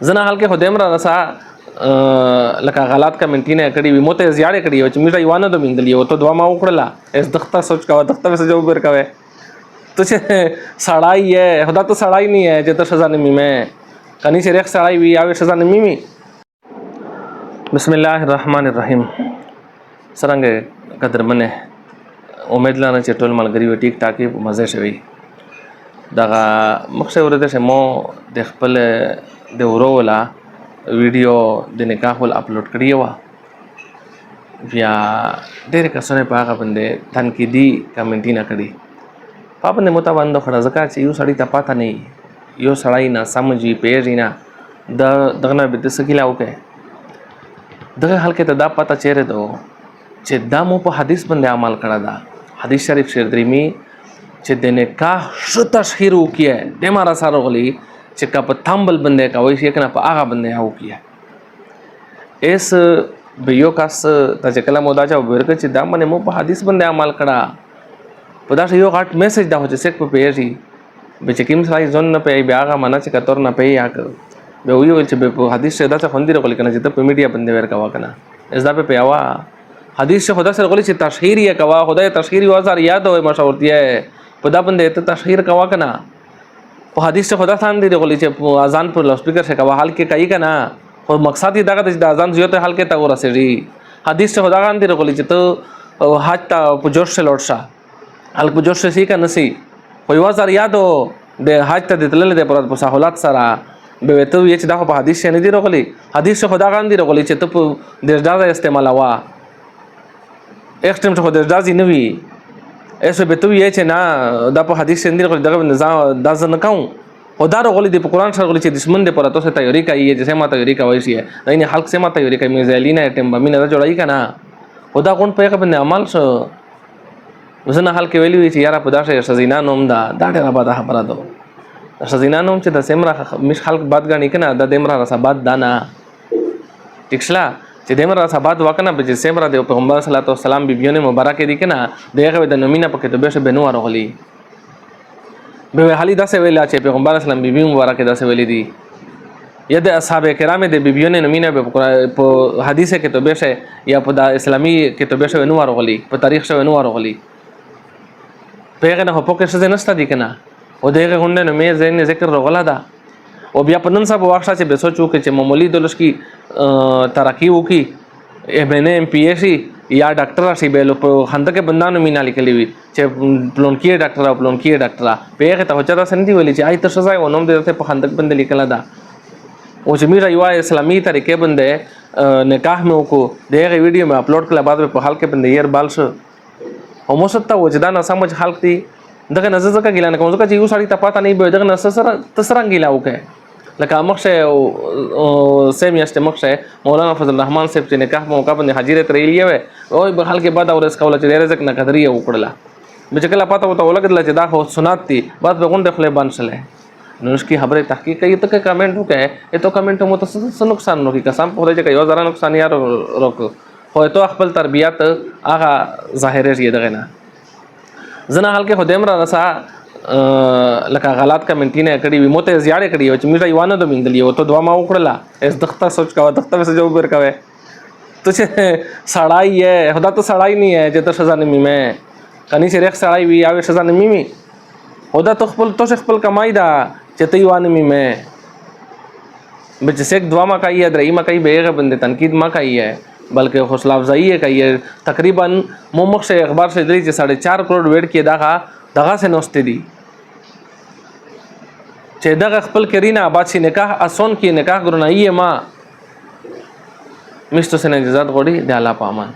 زنا حال کې خدایم را رسا لکه غلط کمنټینه کړي وي موته زیاړه کړي او چې میټه یوانه د مندلی او ته دوا ما وکړه اس دخته سوچ کا دخته وسه جو بر کوي تو چې سړای ہے خدا تو سړای نه ہے چې ته سزا نه میمه کني چې رخ سړای وي او سزا نه میمي بسم الله الرحمن الرحیم سرنګ قدر منه امید لرم چې ټول ملګری و ټیک ټاکي مزه شوي دغه مخشه ورته شمو د خپل د ورولا ویډیو د نکاح ول اپلوډ کړی و بیا ډېر کسونه په هغه باندې تنقیدي کمنټ نه کړی په باندې متوند خړه ځکه چې یو سړی ته پاته نه یو سړی نه سمجي پیژی نه دغه نه به سکیلا وکي دغه حال کې ته دا پاته چیرې دو چې دا مو په حدیث باندې عمل کړه دا حدیث شریف شیر دریمی چې د نکاح شو تشهیر وکي د مارا سره غلي چې کا په تھامبل بندے کا وایي کنه په هغه باندې هاو کیه اس به یو کاس ته چې کله مودا چا ورکه چې دا باندې مو په حدیث باندې عمل کړه په دا یو غټ میسج دا هو چې سیک په پیږي به چې کوم ځای ځون نه پیي بیا هغه منا چې کتور نه پیي یا به ویو چې په حدیث دا څه خوندې رغول کنه چې ته په میډیا باندې ورکا وکنه اس دا په پیوا حدیث سے خدا سے رغول چې تشهیر یې کوا خدای تشهیر وزار یاد وي مشهور دی په دا باندې ته تشهیر کوا کنه په حدیث سے خدا ثان دی رغول چې اذان پر لاؤډ سپیکر سے کوا حال کې کوي کنه خو مقصد یې دا چې اذان زیات حال کې تا ورسېږي حدیث سے خدا غان دی رغول چې ته حج ته په جوش سے لوټ شه حال په جوش سے کنه سي خو وزار یادو د حج ته دتل د پر سہولت سره به ته یې چې دا په حدیث نه دی رغولي حدیث سے خدا غان دی رغولي چې ته په دژدا استعمال وا ایکسټریم ته خدای دازي نه وي ایسو به تو یې چې نه دا په حدیث شندې دغه نظام دا ځنه کوم خدا رغولي د قرآن سره غولي چې دشمن دې پرته څه تیاری کوي چې ما تیاری کوي شي نه خلق سه ما تیاری کوي مزالینا ټیم بمینه جوړای کنه خدا کون په هغه باندې عمل شو وسنه حال کې ویلی چې یاره په داسه سزینا نوم دا ډېر آباد خبره ده سزینا نوم چې د سیمرا مش خلق باد غنی کنه د دمرا رسابات دانا ټیکسلا چې دمرا رسابات وکنه به چې سیمرا د پیغمبر صلی الله علیه وسلم بیبیونه مبارکه دي کنه دغه د نومینه په کتابه شه بنو ورغلی به حالي داسې ویلا چې پیغمبر اسلام بیبي مبارکه داسې ویلي دي یا د اصحاب کرام د بیبیونه نومینه په حدیثه کتابه شه یا په د اسلامي کتابه شه بنو ورغلی په تاریخ شه بنو ورغلی پیغه نه په کې څه نشته دي کنه او دغه غونډه نو مې زین ذکر رغلا ده او بیا په نن صاحب واښه چې به سوچو کې چې معمولی دولش کی ترقی وکي ابن ام پی ایس یا ډاکټر شي به په خنده کې بندانو مینا لیکلي وي چې پلون کې ډاکټر او پلون کې ډاکټر پیغه ته وچا سندي ویلي چې آی تر سزا ونوم دې ته په خنده باندې لیکلا ده او چې میرا یو اسلامي طریقې باندې نکاح مې وکړو دغه ویډیو مې اپلوډ کړل بعد په حال کې باندې ير بال شو او موسته وجدان سمجھ خلق دي دغه نظر ځکه ګیلا نه کوم ځکه چې یو سړی ته پاته نه به دغه نظر سره تسرنګ ګیلا وکړي لکه مخشه سیم یاشته مخشه مولانا فضل الرحمن صاحب چې نکاح موقع باندې حاضر ترېلی وي او په حال کې بعد اورس کوله چې رزق نه قدرې وکړه به چې کله پاته وته ولګل چې دا خو سنت دي بعد به غونډه خپل باندې شله نو اس کی خبره تحقیق کوي ته کمنټ وکړي ته کمنټ مو ته نقصان نه کی قسم په دې چې یو ځره نقصان یې روک خو ته خپل تربیت هغه ظاهر یې دغه نه زنا حال کې خدایم را رسا لکه غلط کمنټ نه کړي وي موته زیاړه کړي او چې میټه یوانه د مندلی او ته دوا ما وکړه اس دخته سوچ کا دخته وسه جو بر کوي ته چې سړای ہے خدا تو سړای نه ہے چې ته سزا نه میمه کني چې رخ سړای وي او سزا نه میمي خدا تو خپل کمای دا چې ته یوانه میمه بچ سیک دوا ما کوي درې ما کوي به بنده تنقید ما کوي ہے بلکہ حوصلہ افزائی ہے کہ یہ تقریباً ممخ سے اخبار سے دری 4.5 کروڑ ویٹ کی دغه سے نوستے دی چې دغه خپل کرینا آباد سی نکاح اسون کی نکاح گرنائی ما مستو سے نجزات غوڑی دی اللہ پامان